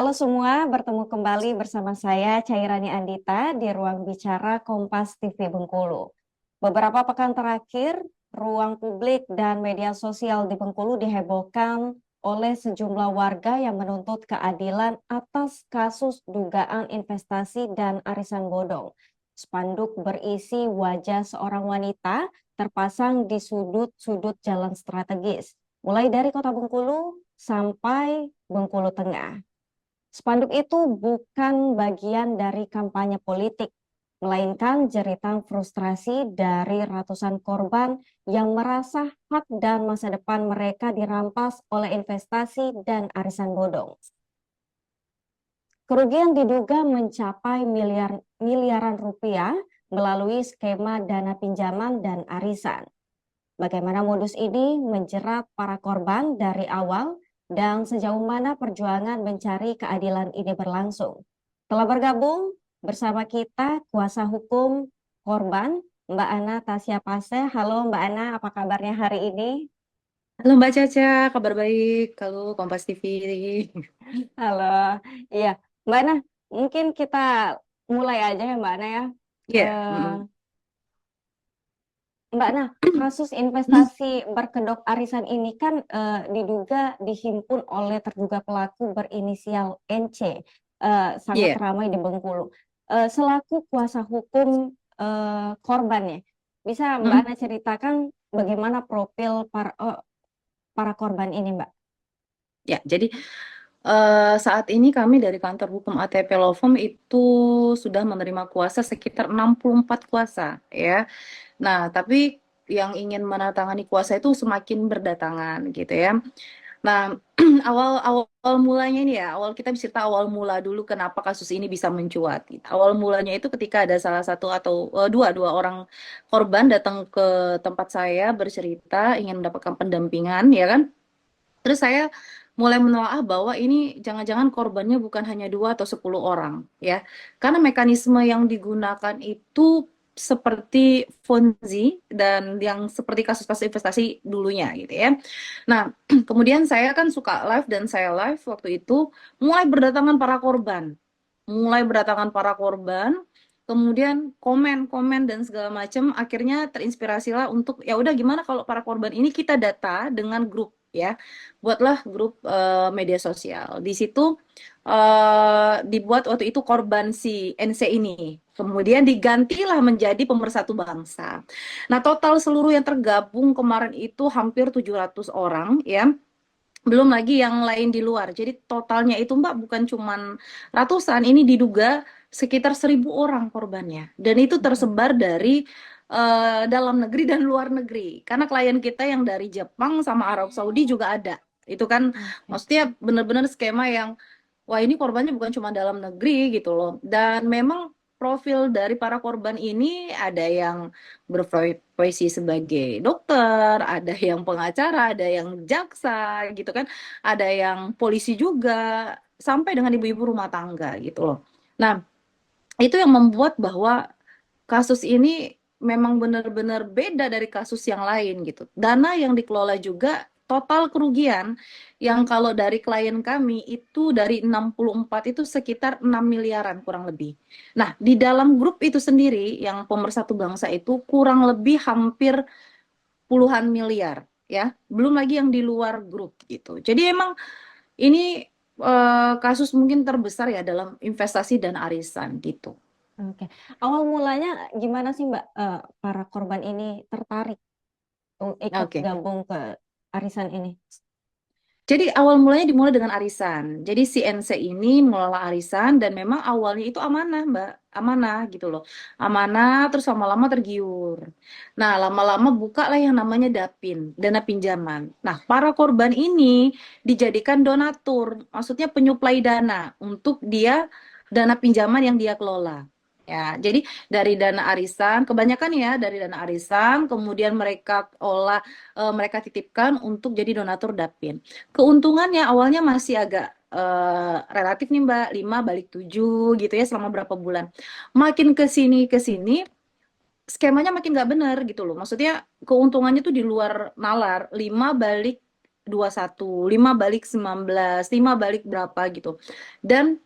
Halo semua, bertemu kembali bersama saya Cairani Andita di ruang bicara Kompas TV Bengkulu. Beberapa pekan terakhir, ruang publik dan media sosial di Bengkulu dihebohkan oleh sejumlah warga yang menuntut keadilan atas kasus dugaan investasi dan arisan bodong. Spanduk berisi wajah seorang wanita terpasang di sudut-sudut jalan strategis, mulai dari Kota Bengkulu sampai Bengkulu Tengah. Spanduk itu bukan bagian dari kampanye politik, melainkan jeritan frustrasi dari ratusan korban yang merasa hak dan masa depan mereka dirampas oleh investasi dan arisan bodong. Kerugian diduga mencapai miliaran rupiah melalui skema dana pinjaman dan arisan. Bagaimana modus ini menjerat para korban dari awal dan sejauh mana perjuangan mencari keadilan ini berlangsung. Telah bergabung bersama kita kuasa hukum korban, Mbak Ana Tasya Pase. Halo Mbak Ana, apa kabarnya hari ini? Halo Mbak Caca, kabar baik. Halo Kompas TV. Halo, iya Mbak Ana, mungkin kita mulai aja ya Mbak Ana ya. Iya, Eh, mm-mm. Mbak Nah, kasus investasi berkedok arisan ini kan diduga dihimpun oleh terduga pelaku berinisial NC, sangat Iya, ramai di Bengkulu. Selaku kuasa hukum korbannya, bisa Mbak mm. Ana ceritakan bagaimana profil para korban ini, Mbak? Ya, jadi saat ini kami dari kantor hukum ATP Law Firm itu sudah menerima kuasa sekitar 64 kuasa, ya. Nah, tapi yang ingin menandatangani kuasa itu semakin berdatangan, gitu ya. Nah, awal mulanya ini ya, awal kita bisa tahu awal mula dulu kenapa kasus ini bisa mencuat. Gitu. Awal mulanya itu ketika ada salah satu atau dua orang korban datang ke tempat saya bercerita ingin mendapatkan pendampingan, ya kan? Terus saya mulai menelaah bahwa ini jangan-jangan korbannya bukan hanya 2 atau 10 orang, ya. Karena mekanisme yang digunakan itu seperti Ponzi dan yang seperti kasus-kasus investasi dulunya gitu ya. Nah, kemudian saya kan suka live dan saya live waktu itu mulai berdatangan para korban. Mulai berdatangan para korban, kemudian komen-komen dan segala macam, akhirnya terinspirasilah untuk ya udah gimana kalau para korban ini kita data dengan grup ya. Buatlah grup media sosial. Di situ dibuat waktu itu korban si NC ini. Kemudian digantilah menjadi pemersatu bangsa. Nah, total seluruh yang tergabung kemarin itu hampir 700 orang ya. Belum lagi yang lain di luar. Jadi totalnya itu Mbak bukan cuman ratusan, ini diduga sekitar 1.000 orang korbannya. Dan itu Oke. tersebar dari dalam negeri dan luar negeri. Karena klien kita yang dari Jepang sama Arab Saudi juga ada. Itu kan Oke. maksudnya benar-benar skema yang wah ini korbannya bukan cuma dalam negeri gitu loh. Dan memang profil dari para korban ini ada yang berprofesi sebagai dokter, ada yang pengacara, ada yang jaksa gitu kan, ada yang polisi juga, sampai dengan ibu-ibu rumah tangga gitu loh. Nah, itu yang membuat bahwa kasus ini memang benar-benar beda dari kasus yang lain gitu. Dana yang dikelola juga total kerugian yang kalau dari klien kami itu dari 64 itu sekitar 6 miliaran kurang lebih. Nah, di dalam grup itu sendiri yang pemersatu bangsa itu kurang lebih hampir puluhan miliar ya. Belum lagi yang di luar grup gitu. Jadi emang ini kasus mungkin terbesar ya dalam investasi dan arisan gitu. Oke. Awal mulanya gimana sih Mbak, para korban ini tertarik ikut Oke. gabung ke arisan ini? Jadi awal mulanya dimulai dengan arisan. Jadi si NC ini mengelola arisan dan memang awalnya itu amanah, Mbak. Amanah gitu loh. Amanah terus lama-lama tergiur. Nah, lama-lama bukalah yang namanya DAPIN, dana pinjaman. Nah, para korban ini dijadikan donatur, maksudnya penyuplai dana untuk dia dana pinjaman yang dia kelola. Ya, jadi dari dana arisan, kebanyakan ya dari dana arisan, kemudian mereka olah, mereka titipkan untuk jadi donatur DAPIN. Keuntungannya awalnya masih agak relatif nih Mbak, 5 balik 7 gitu ya selama berapa bulan. Makin ke sini skemanya makin nggak benar gitu loh. Maksudnya keuntungannya tuh di luar nalar, 5 balik 21, 5 balik 19, 5 balik berapa gitu. Dan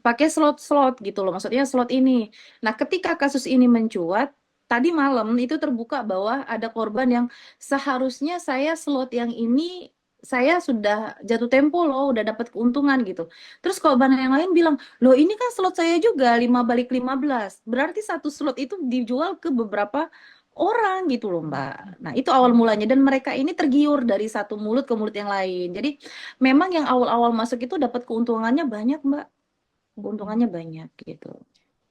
pakai slot-slot gitu loh, maksudnya slot ini. Nah, ketika kasus ini mencuat, tadi malam itu terbuka bahwa ada korban yang seharusnya saya slot yang ini saya sudah jatuh tempo loh, udah dapat keuntungan gitu. Terus korban yang lain bilang, loh ini kan slot saya juga 5 balik 15. Berarti satu slot itu dijual ke beberapa orang gitu loh Mbak. Nah itu awal mulanya dan mereka ini tergiur dari satu mulut ke mulut yang lain. Jadi memang yang awal-awal masuk itu dapat keuntungannya banyak Mbak. Keuntungannya banyak gitu.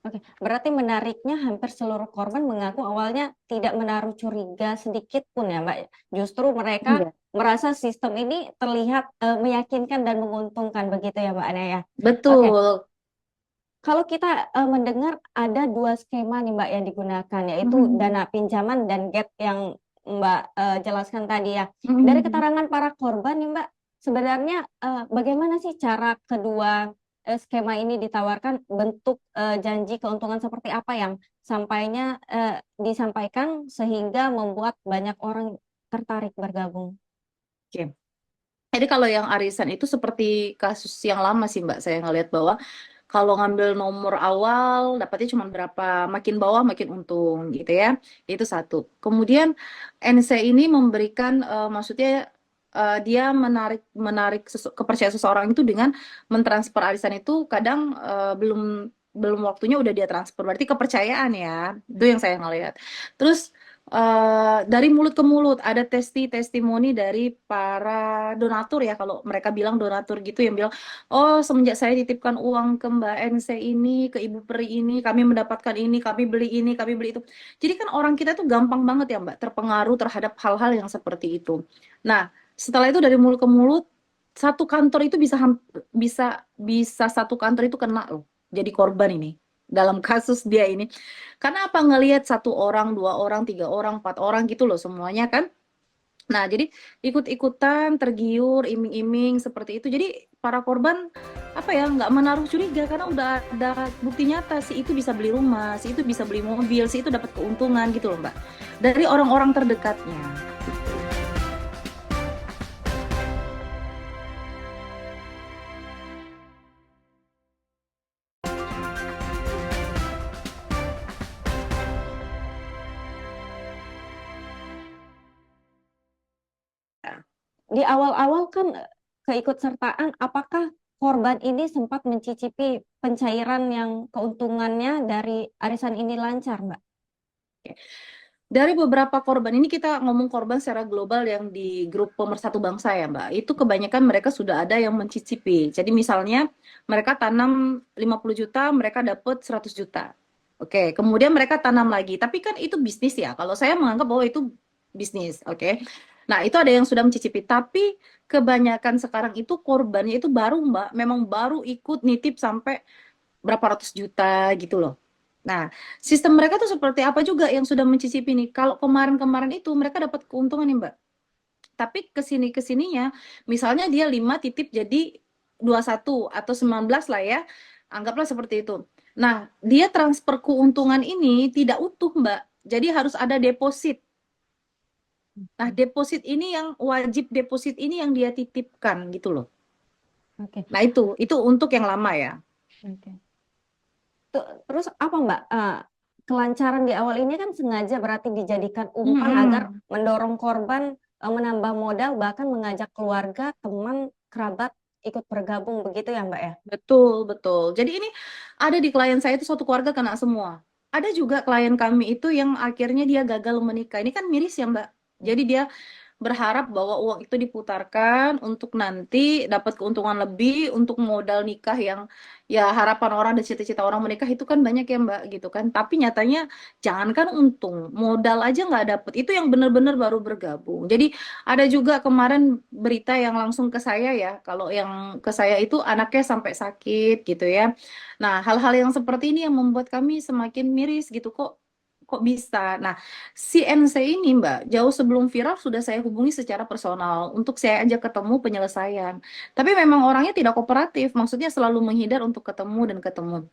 Oke, berarti menariknya hampir seluruh korban mengaku awalnya tidak menaruh curiga sedikit pun ya, Mbak. Justru mereka Iya, merasa sistem ini terlihat meyakinkan dan menguntungkan begitu ya, Mbak Anaya. Oke, betul. kalau kita mendengar ada dua skema nih Mbak yang digunakan, yaitu Mhm. dana pinjaman dan get yang Mbak jelaskan tadi ya. Dari Mhm. keterangan para korban nih Mbak, sebenarnya bagaimana sih cara kedua skema ini ditawarkan, bentuk janji keuntungan seperti apa yang disampaikan sehingga membuat banyak orang tertarik bergabung? Oke. Jadi kalau yang arisan itu seperti kasus yang lama sih Mbak, saya ngelihat bahwa kalau ngambil nomor awal dapatnya cuma berapa, makin bawah makin untung gitu ya. Itu satu. Kemudian NC ini memberikan maksudnya dia menarik menarik kepercayaan seseorang itu dengan mentransfer arisan itu kadang belum belum waktunya udah dia transfer. Berarti kepercayaan ya. Itu yang saya ngelihat. Terus dari mulut ke mulut ada testimoni dari para donatur ya kalau mereka bilang donatur gitu yang bilang oh semenjak saya titipkan uang ke Mbak NC ini ke Ibu Peri ini kami mendapatkan ini kami beli itu jadi kan orang kita tuh gampang banget ya Mbak terpengaruh terhadap hal-hal yang seperti itu. Nah setelah itu dari mulut ke mulut satu kantor itu bisa bisa satu kantor itu kena loh jadi korban ini dalam kasus dia ini. Karena apa ngelihat satu orang, dua orang, tiga orang, empat orang gitu loh semuanya kan. Nah, jadi ikut-ikutan, tergiur, iming-iming seperti itu. Jadi para korban apa ya nggak menaruh curiga karena udah ada bukti nyata si itu bisa beli rumah, si itu bisa beli mobil, si itu dapat keuntungan gitu loh Mbak. Dari orang-orang terdekatnya. Di awal-awal kan keikutsertaan, apakah korban ini sempat mencicipi pencairan yang keuntungannya dari arisan ini lancar, Mbak? Dari beberapa korban ini kita ngomong korban secara global yang di grup Pemersatu Bangsa ya Mbak. Itu kebanyakan mereka sudah ada yang mencicipi. Jadi misalnya mereka tanam 50 juta, mereka dapat 100 juta. Oke, kemudian mereka tanam lagi. Tapi kan itu bisnis ya. Kalau saya menganggap bahwa itu bisnis, oke. Nah, itu ada yang sudah mencicipi. Tapi kebanyakan sekarang itu korbannya itu baru Mbak. Memang baru ikut nitip sampai berapa ratus juta gitu loh. Nah, sistem mereka tuh seperti apa juga yang sudah mencicipi nih. Kalau kemarin-kemarin itu mereka dapat keuntungan nih, Mbak. Tapi kesininya, misalnya dia 5 titip jadi 21 atau 19 lah ya. Anggaplah seperti itu. Nah, dia transfer keuntungan ini tidak utuh, Mbak. Jadi harus ada deposit. Nah, deposit ini yang wajib deposit ini yang dia titipkan gitu loh. Oke, Nah, itu untuk yang lama ya. oke. Terus apa Mbak? Kelancaran di awal ini kan sengaja berarti dijadikan umpan agar Mm-mm. mendorong korban menambah modal, bahkan mengajak keluarga, teman, kerabat ikut bergabung begitu ya Mbak ya? Betul, betul. Jadi ini ada di klien saya itu satu keluarga kena semua. Ada juga klien kami itu yang akhirnya dia gagal menikah. Ini kan miris ya, Mbak. Jadi dia berharap bahwa uang itu diputarkan untuk nanti dapat keuntungan lebih untuk modal nikah yang ya harapan orang dan cita-cita orang menikah itu kan banyak ya Mbak gitu kan. Tapi nyatanya jangankan untung, modal aja nggak dapet. Itu yang benar-benar baru bergabung. Jadi ada juga kemarin berita yang langsung ke saya ya. Kalau yang ke saya itu anaknya sampai sakit gitu ya. Nah, hal-hal yang seperti ini yang membuat kami semakin miris gitu kok bisa. Nah, si NC ini Mbak, jauh sebelum viral sudah saya hubungi secara personal untuk saya ajak ketemu penyelesaian. Tapi memang orangnya tidak kooperatif, maksudnya selalu menghindar untuk ketemu dan ketemu.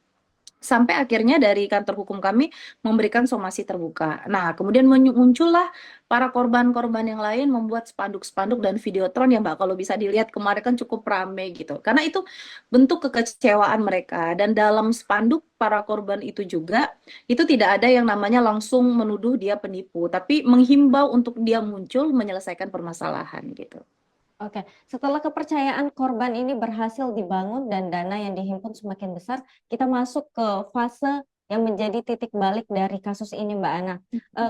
Sampai akhirnya dari kantor hukum kami memberikan somasi terbuka. Nah, kemudian muncullah para korban-korban yang lain membuat spanduk-spanduk dan videotron ya Mbak, kalau bisa dilihat kemarin kan cukup ramai gitu. Karena itu bentuk kekecewaan mereka. Dan dalam spanduk para korban itu juga, itu tidak ada yang namanya langsung menuduh dia penipu, tapi menghimbau untuk dia muncul menyelesaikan permasalahan gitu. Oke, setelah kepercayaan korban ini berhasil dibangun dan dana yang dihimpun semakin besar, kita masuk ke fase yang menjadi titik balik dari kasus ini, Mbak Ana.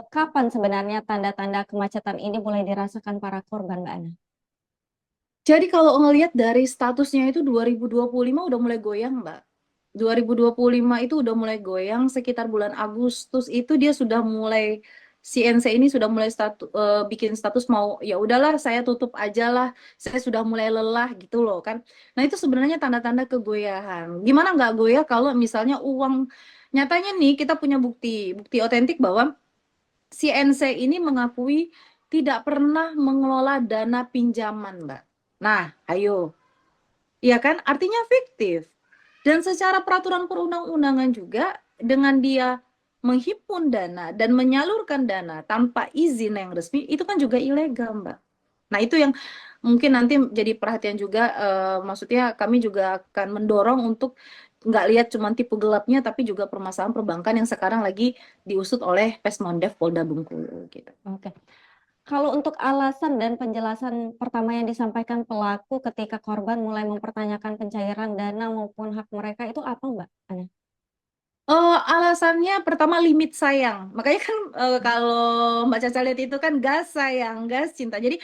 Kapan sebenarnya tanda-tanda kemacetan ini mulai dirasakan para korban, Mbak Ana? Jadi kalau ngelihat dari statusnya itu 2025 udah mulai goyang, Mbak. 2025 itu udah mulai goyang sekitar bulan Agustus itu dia sudah mulai si NC ini sudah mulai bikin status mau ya udahlah saya tutup aja lah, saya sudah mulai lelah gitu loh kan. Nah itu sebenarnya tanda-tanda kegoyahan. Gimana nggak goyah kalau misalnya uang nyatanya nih kita punya bukti bukti otentik bahwa si NC ini mengakui tidak pernah mengelola dana pinjaman, Mbak. Nah, ayo. Iya kan? Artinya fiktif. Dan secara peraturan perundang-undangan juga, dengan dia menghimpun dana dan menyalurkan dana tanpa izin yang resmi, itu kan juga ilegal, Mbak. Nah, itu yang mungkin nanti jadi perhatian juga, maksudnya kami juga akan mendorong untuk nggak lihat cuma tipu gelapnya, tapi juga permasalahan perbankan yang sekarang lagi diusut oleh Pesmondev Polda Bengkulu. Gitu. Oke. Kalau untuk alasan dan penjelasan pertama yang disampaikan pelaku ketika korban mulai mempertanyakan pencairan dana maupun hak mereka itu apa, Mbak Ana? Alasannya pertama limit sayang. Makanya kan kalau Mbak Caca lihat itu kan gas sayang, gas cinta. Jadi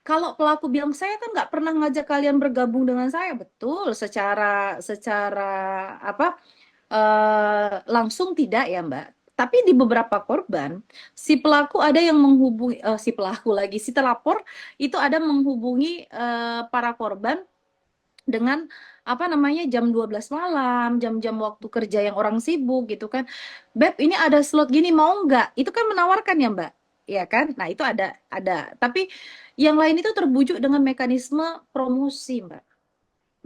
kalau pelaku bilang saya kan nggak pernah ngajak kalian bergabung dengan saya, betul. Secara secara apa langsung tidak ya Mbak. Tapi di beberapa korban, si pelaku ada yang menghubungi, si pelaku lagi, si terlapor itu ada menghubungi para korban dengan apa namanya jam 12 malam, jam-jam waktu kerja yang orang sibuk gitu kan. Beb, ini ada slot gini mau nggak? Itu kan menawarkan ya, Mbak. Ya kan? Nah, itu ada. Tapi yang lain itu terbujuk dengan mekanisme promosi, Mbak.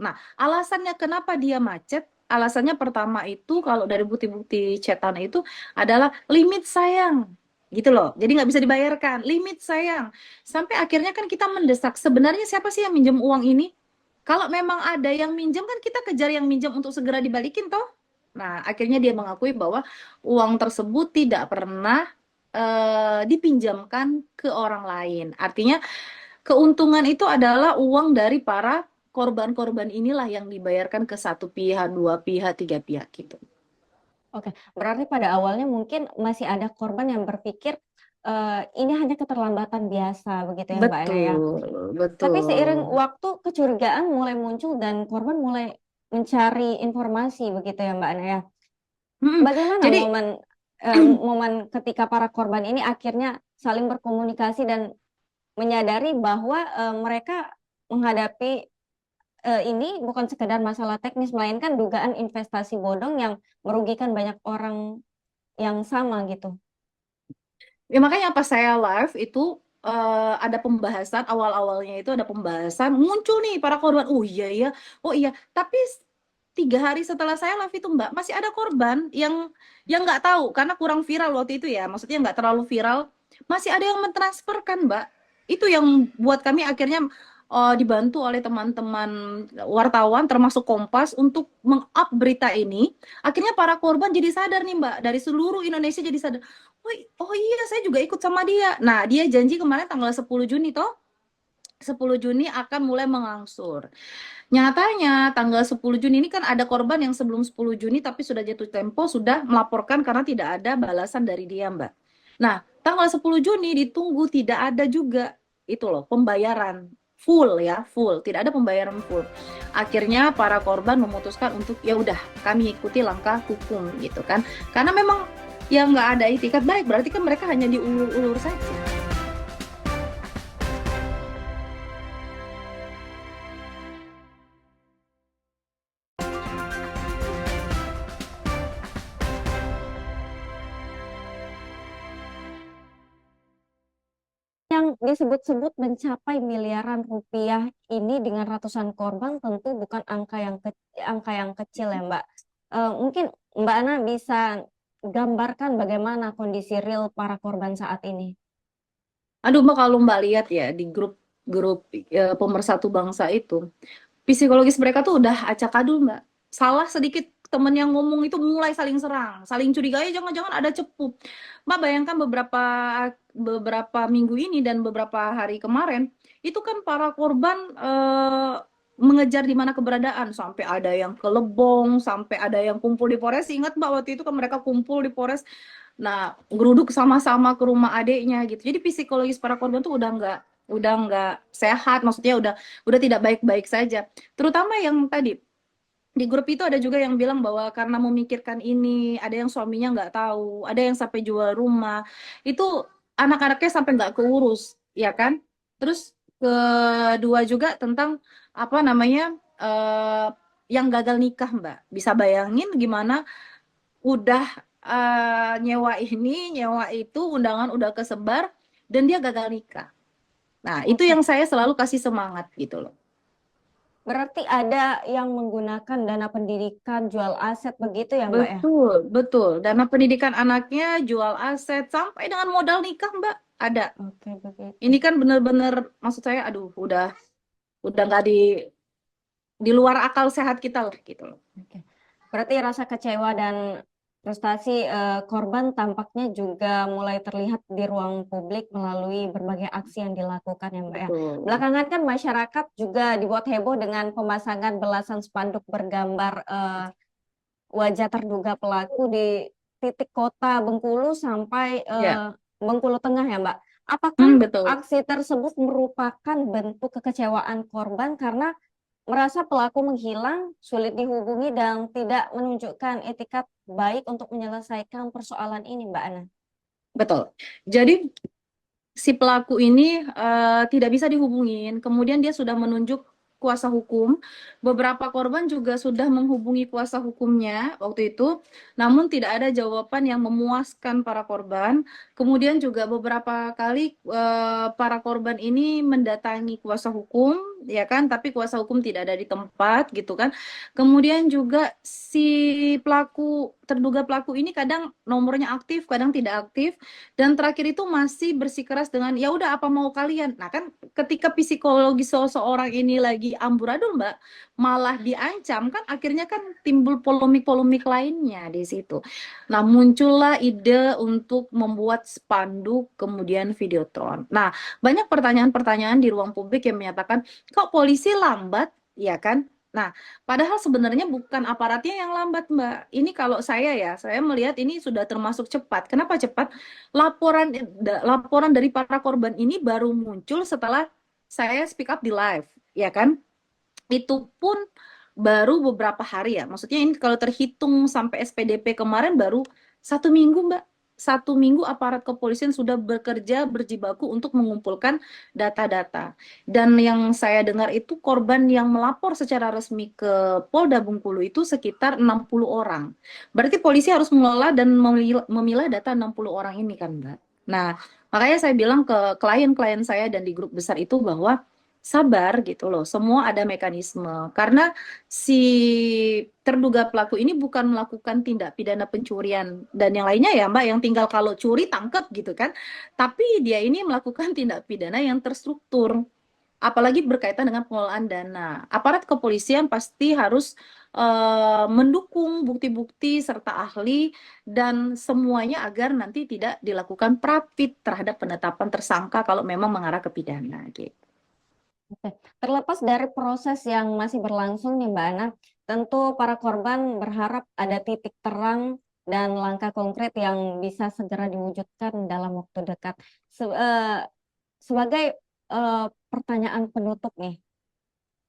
Nah, alasannya kenapa dia macet? Alasannya pertama itu kalau dari bukti-bukti cetan itu adalah limit sayang. Gitu loh. Jadi nggak bisa dibayarkan. Limit sayang. Sampai akhirnya kan kita mendesak. Sebenarnya siapa sih yang minjem uang ini? Kalau memang ada yang minjem kan kita kejar yang minjem untuk segera dibalikin toh. Nah, akhirnya dia mengakui bahwa uang tersebut tidak pernah dipinjamkan ke orang lain. Artinya keuntungan itu adalah uang dari para korban-korban inilah yang dibayarkan ke satu pihak, dua pihak, tiga pihak gitu. Oke, berarti pada awalnya mungkin masih ada korban yang berpikir ini hanya keterlambatan biasa begitu ya Mbak Ana ya. Betul, Tapi seiring betul. waktu kecurigaan mulai muncul dan korban mulai mencari informasi begitu ya Mbak Ana ya. Mm-mm. Bagaimana Jadi momen ketika para korban ini akhirnya saling berkomunikasi dan menyadari bahwa mereka menghadapi ini bukan sekedar masalah teknis, melainkan dugaan investasi bodong yang merugikan banyak orang yang sama gitu. ya makanya pas saya live itu ada pembahasan awal-awalnya itu ada pembahasan muncul nih para korban. Oh iya ya, oh iya. Tapi 3 hari setelah saya live itu Mbak masih ada korban yang nggak tahu karena kurang viral waktu itu ya. Maksudnya nggak terlalu viral. Masih ada yang mentransferkan Mbak. Itu yang buat kami akhirnya dibantu oleh teman-teman wartawan termasuk Kompas untuk meng-up berita ini. Akhirnya para korban jadi sadar nih Mbak dari seluruh Indonesia jadi sadar. Oh, oh iya, saya juga ikut sama dia. Nah, dia janji kemarin tanggal 10 Juni toh. 10 Juni akan mulai mengangsur. Nyatanya tanggal 10 Juni ini kan ada korban yang sebelum 10 Juni tapi sudah jatuh tempo sudah melaporkan karena tidak ada balasan dari dia, Mbak. Nah, tanggal 10 Juni ditunggu tidak ada juga itu loh pembayaran full ya, full. Tidak ada pembayaran full. Akhirnya para korban memutuskan untuk ya udah kami ikuti langkah hukum gitu kan. Karena memang ya nggak ada itikat baik, berarti kan mereka hanya diulur-ulur saja. Yang disebut-sebut mencapai miliaran rupiah ini dengan ratusan korban tentu bukan angka yang kecil ya Mbak. Mungkin Mbak Ana bisa gambarkan bagaimana kondisi real para korban saat ini. Aduh Mbak, kalau Mbak lihat ya di grup pemersatu bangsa itu, psikologis mereka tuh udah acak adul Mbak. Salah sedikit temen yang ngomong itu mulai saling serang, saling curiga, ya jangan-jangan ada cepu. Mbak bayangkan beberapa beberapa minggu ini dan beberapa hari kemarin, itu kan para korban mengejar di mana keberadaan, sampai ada yang ke Lebong, sampai ada yang kumpul di Polres. Ingat Mbak, waktu itu kan mereka kumpul di Polres. Nah, geruduk sama-sama ke rumah adiknya gitu. Jadi psikologis para korban tuh udah nggak sehat, maksudnya udah tidak baik-baik saja. Terutama yang tadi di grup itu ada juga yang bilang bahwa karena memikirkan ini, ada yang suaminya nggak tahu, ada yang sampai jual rumah, itu anak-anaknya sampai nggak keurus, ya kan? Terus kedua juga tentang apa namanya yang gagal nikah, Mbak. Bisa bayangin gimana udah nyewa ini, nyewa itu, undangan udah kesebar, dan dia gagal nikah. Nah, itu Oke. yang saya selalu kasih semangat gitu loh. Berarti ada yang menggunakan dana pendidikan jual aset begitu ya Mbak ya? Betul, betul. Dana pendidikan anaknya, jual aset, sampai dengan modal nikah, Mbak. Ada. Oke, begitu. Ini kan bener-bener, maksud saya, aduh, udah nggak di luar akal sehat kita lah, gitu loh. Oke. Berarti rasa kecewa dan frustasi korban tampaknya juga mulai terlihat di ruang publik melalui berbagai aksi yang dilakukan ya Mbak ya. Betul. Belakangan kan masyarakat juga dibuat heboh dengan pemasangan belasan spanduk bergambar wajah terduga pelaku di titik kota Bengkulu sampai Ya, Bengkulu Tengah ya Mbak. Apakah betul. aksi tersebut merupakan bentuk kekecewaan korban karena merasa pelaku menghilang, sulit dihubungi, dan tidak menunjukkan etikat baik untuk menyelesaikan persoalan ini, Mbak Ana? Betul. Jadi si pelaku ini tidak bisa dihubungin. Kemudian dia sudah menunjuk kuasa hukum. Beberapa korban juga sudah menghubungi kuasa hukumnya waktu itu, namun tidak ada jawaban yang memuaskan para korban. Kemudian juga beberapa kali para korban ini mendatangi kuasa hukum, ya kan? Tapi kuasa hukum tidak ada di tempat, gitu kan? Kemudian juga si terduga pelaku ini kadang nomornya aktif, kadang tidak aktif. Dan terakhir itu masih bersikeras dengan ya udah apa mau kalian. Nah kan ketika psikologi seseorang ini lagi amburadul Mbak, malah diancam kan akhirnya kan timbul polemik-polemik lainnya di situ. Nah muncullah ide untuk membuat spanduk kemudian videotron. Nah banyak pertanyaan-pertanyaan di ruang publik yang menyatakan kok polisi lambat, ya kan? Nah, padahal sebenarnya bukan aparatnya yang lambat, Mbak. Ini kalau saya melihat ini sudah termasuk cepat. Kenapa cepat? Laporan dari para korban ini baru muncul setelah saya speak up di live, ya kan? Itu pun baru beberapa hari ya. Maksudnya ini kalau terhitung sampai SPDP kemarin baru 1 minggu, Mbak. 1 minggu aparat kepolisian sudah bekerja berjibaku untuk mengumpulkan data-data. Dan yang saya dengar itu korban yang melapor secara resmi ke Polda Bengkulu itu sekitar 60 orang. Berarti polisi harus mengelola dan memilah data 60 orang ini kan, Mbak. Nah, makanya saya bilang ke klien-klien saya dan di grup besar itu bahwa sabar gitu loh, semua ada mekanisme. Karena si terduga pelaku ini bukan melakukan tindak pidana pencurian dan yang lainnya ya Mbak, yang tinggal kalau curi tangkap gitu kan. Tapi dia ini melakukan tindak pidana yang terstruktur. Apalagi berkaitan dengan pengelolaan dana. Aparat kepolisian pasti harus mendukung bukti-bukti serta ahli dan semuanya agar nanti tidak dilakukan prapit terhadap penetapan tersangka kalau memang mengarah ke pidana gitu. Oke. Terlepas dari proses yang masih berlangsung nih Mbak Ana, tentu para korban berharap ada titik terang dan langkah konkret yang bisa segera diwujudkan dalam waktu dekat. Sebagai pertanyaan penutup nih,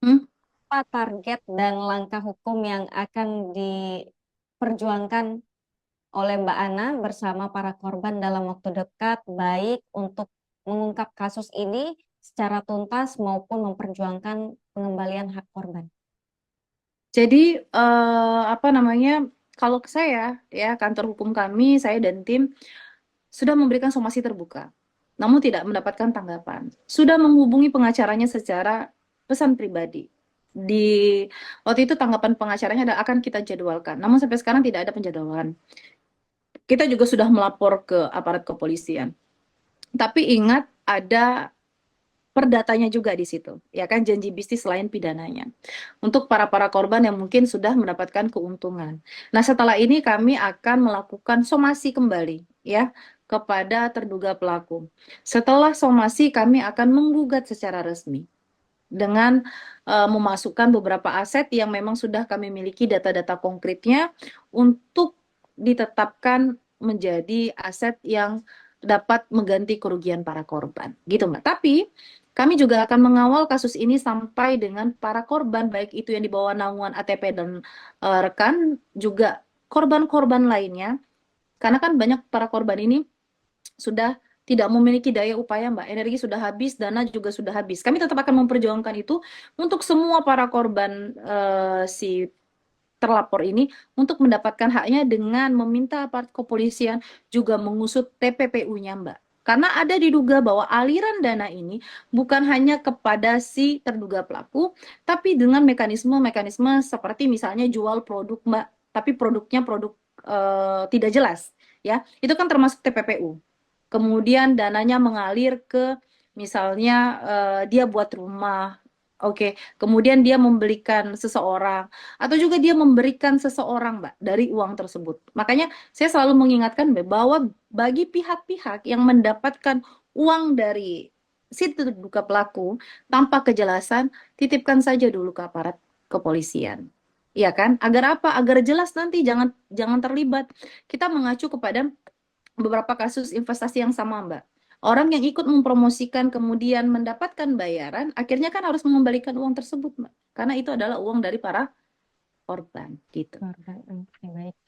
Hmm? apa target dan langkah hukum yang akan diperjuangkan oleh Mbak Ana bersama para korban dalam waktu dekat, baik untuk mengungkap kasus ini secara tuntas maupun memperjuangkan pengembalian hak korban. Jadi apa namanya? Kalau ke saya ya kantor hukum kami, saya dan tim sudah memberikan somasi terbuka, namun tidak mendapatkan tanggapan. Sudah menghubungi pengacaranya secara pesan pribadi, di waktu itu tanggapan pengacaranya adalah akan kita jadwalkan. Namun sampai sekarang tidak ada penjadwalan. Kita juga sudah melapor ke aparat kepolisian. Tapi ingat ada perdatanya juga di situ, ya kan, janji bisnis selain pidananya. Untuk para korban yang mungkin sudah mendapatkan keuntungan. Nah, setelah ini kami akan melakukan somasi kembali ya kepada terduga pelaku. Setelah somasi kami akan menggugat secara resmi dengan memasukkan beberapa aset yang memang sudah kami miliki data-data konkretnya untuk ditetapkan menjadi aset yang dapat mengganti kerugian para korban, gitu Mbak. Tapi kami juga akan mengawal kasus ini sampai dengan para korban, baik itu yang di bawah naungan ATP dan rekan, juga korban-korban lainnya, karena kan banyak para korban ini sudah tidak memiliki daya upaya, Mbak. Energi sudah habis, dana juga sudah habis. Kami tetap akan memperjuangkan itu untuk semua para korban si terlapor ini untuk mendapatkan haknya dengan meminta aparat kepolisian juga mengusut TPPU-nya, Mbak. Karena ada diduga bahwa aliran dana ini bukan hanya kepada si terduga pelaku, tapi dengan mekanisme-mekanisme seperti misalnya jual produk, Mbak, tapi produknya produk tidak jelas, ya. Itu kan termasuk TPPU. Kemudian dananya mengalir ke misalnya dia buat rumah, oke. Kemudian dia membelikan seseorang atau juga dia memberikan seseorang, Mbak, dari uang tersebut. Makanya saya selalu mengingatkan, Mbak, bahwa bagi pihak-pihak yang mendapatkan uang dari si terduga pelaku tanpa kejelasan, titipkan saja dulu ke aparat kepolisian. Iya kan? Agar apa? Agar jelas nanti jangan jangan terlibat. Kita mengacu kepada beberapa kasus investasi yang sama, Mbak. Orang yang ikut mempromosikan kemudian mendapatkan bayaran, akhirnya kan harus mengembalikan uang tersebut, Mbak. Karena itu adalah uang dari para korban, gitu. Korban. Oke, baik.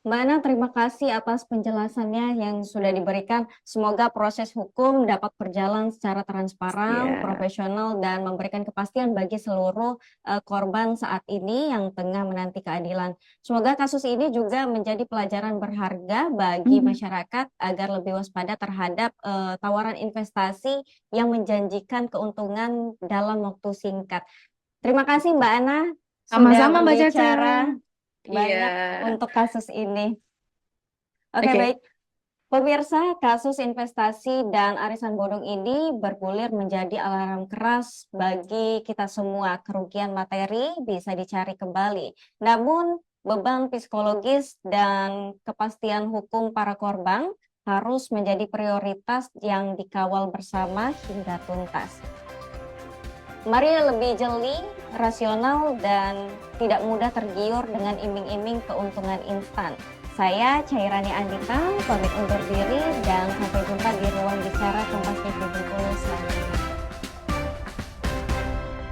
Mbak Ana, terima kasih atas penjelasannya yang sudah diberikan. Semoga proses hukum dapat berjalan secara transparan, Ya. profesional, dan memberikan kepastian bagi seluruh korban saat ini yang tengah menanti keadilan. Semoga kasus ini juga menjadi pelajaran berharga bagi Mhm. masyarakat agar lebih waspada terhadap tawaran investasi yang menjanjikan keuntungan dalam waktu singkat. Terima kasih Mbak Ana sudah Sama-sama, Mbak Caca. berbicara Iya. banyak untuk kasus ini. Oke, Oke. baik. Pemirsa, kasus investasi dan arisan bodong ini bergulir menjadi alarm keras bagi kita semua. Kerugian materi bisa dicari kembali. Namun, beban psikologis dan kepastian hukum para korban harus menjadi prioritas yang dikawal bersama hingga tuntas. Mari lebih jeli, rasional, dan tidak mudah tergiur dengan iming-iming keuntungan instan. Saya Cairani Andita, pamit undur diri dan sampai jumpa di ruang bicara Kompas TV Bengkulu selanjutnya.